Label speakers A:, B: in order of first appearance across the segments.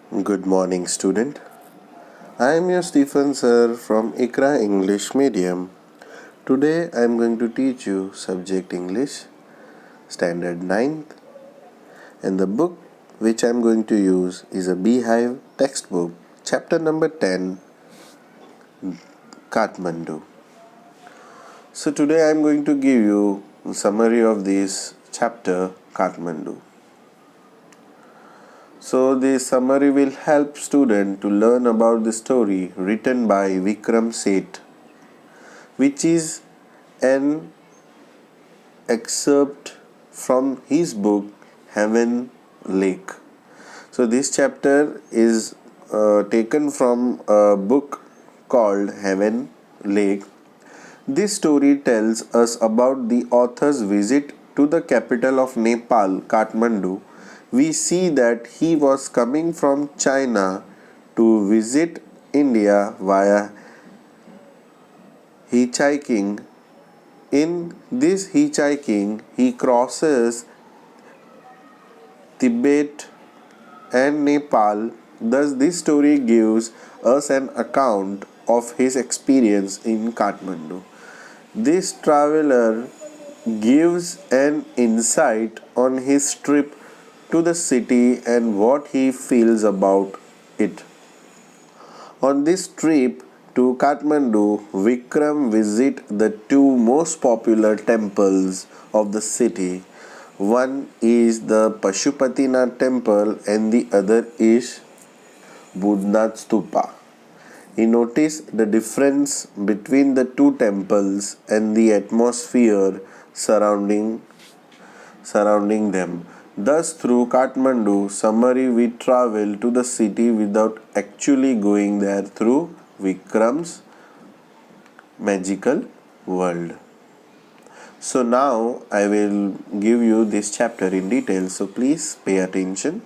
A: Good morning, student. I am your Stephen sir from ICRA English Medium. Today I am going to teach you subject English, standard 9th, and the book which I am going to use is a Beehive textbook, chapter number 10, Kathmandu. So today I am going to give you a summary of this chapter, Kathmandu. So this summary will help student to learn about the story written by Vikram Seth, which is an excerpt from his book Heaven Lake. So this chapter is taken from a book called Heaven Lake. This story tells us about the author's visit to the capital of Nepal, Kathmandu. We see that he was coming from China to visit India via hitchhiking. In this hitchhiking, he crosses Tibet and Nepal. Thus, this story gives us an account of his experience in Kathmandu. This traveler gives an insight on his trip to the city and what he feels about it. On this trip to Kathmandu, Vikram visits the two most popular temples of the city. One is the Pashupatinath temple and the other is Budnath Stupa. He noticed the difference between the two temples and the atmosphere surrounding them. Thus, through Kathmandu summary, we travel to the city without actually going there through Vikram's magical world. So now I will give you this chapter in detail. So please pay attention.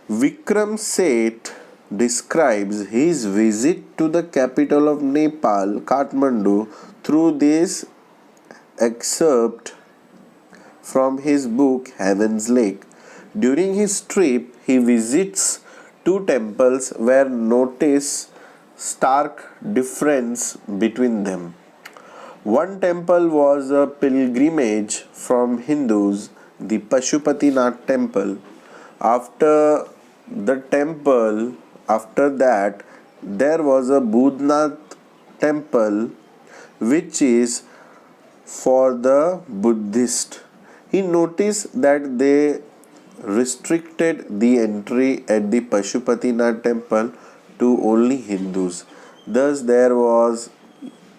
A: Vikram Seth describes his visit to the capital of Nepal, Kathmandu, through this excerpt from his book Heaven's Lake. During his trip, he visits two temples where notice stark difference between them. One temple was a pilgrimage from Hindus, the Pashupatinath temple. After after that, there was a Budnath temple, which is for the Buddhist. He noticed that they restricted the entry at the Pashupatinath temple to only Hindus. Thus, there was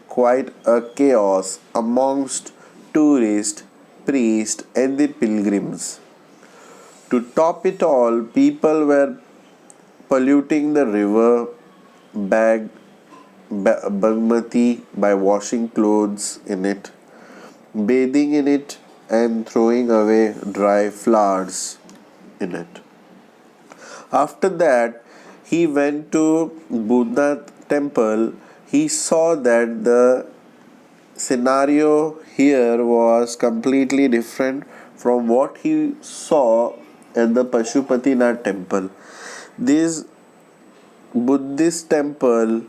A: quite a chaos amongst tourists, priests, and the pilgrims. To top it all, people were polluting the river Bagmati by washing clothes in it, bathing in it, and throwing away dry flowers in it. After that, he went to Buddha temple. He saw that the scenario here was completely different from what he saw at the Pashupatinath temple. This Buddhist temple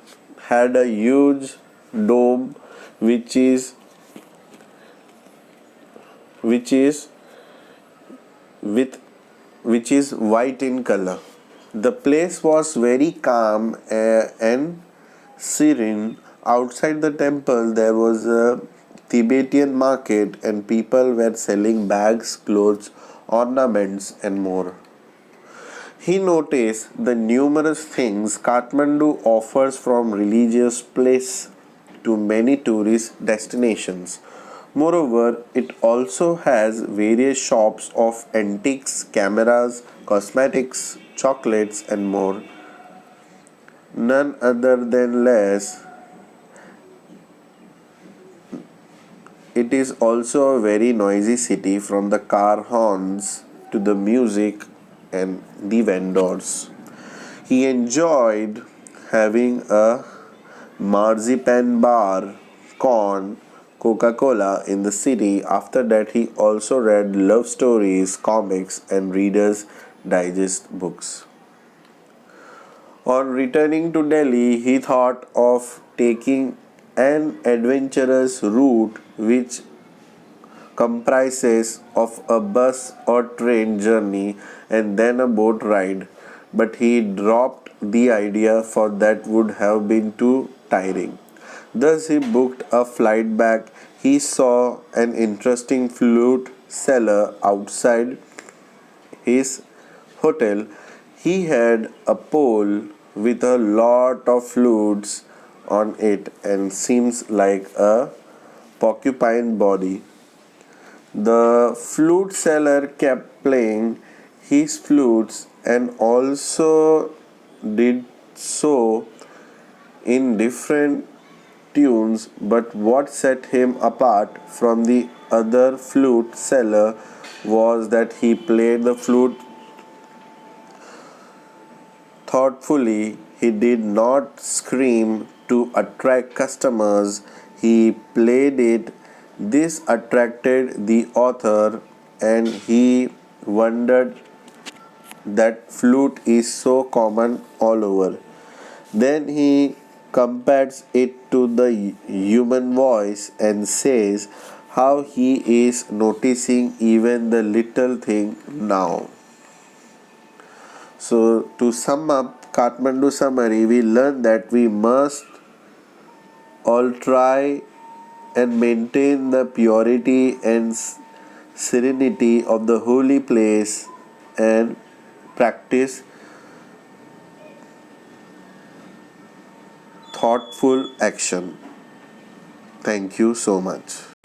A: had a huge dome which is which is with which is white in color. The place was very calm and serene. Outside the temple there was a Tibetan market and people were selling bags, clothes, ornaments and more. He noticed the numerous things Kathmandu offers, from religious place to many tourist destinations. Moreover, it also has various shops of antiques, cameras, cosmetics, chocolates, and more. None other than less, it is also a very noisy city, from the car horns to the music and the vendors. He enjoyed having a marzipan bar, corn, Coca-Cola in the city. After that, he also read love stories, comics, and Reader's Digest books. On returning to Delhi, he thought of taking an adventurous route which comprises of a bus or train journey and then a boat ride, but he dropped the idea for that would have been too tiring. Thus, he booked a flight back. He saw an interesting flute seller outside his hotel. He had a pole with a lot of flutes on it and seems like a porcupine body. The flute seller kept playing his flutes and also did so in different tunes, but what set him apart from the other flute seller was that he played the flute thoughtfully. He did not scream to attract customers, he played it. This attracted the author, and he wondered that flute is so common all over. Then he compares it to the human voice and says how he is noticing even the little thing now. So, to sum up Kathmandu summary, we learn that we must all try and maintain the purity and serenity of the holy place and practice thoughtful action. Thank you so much.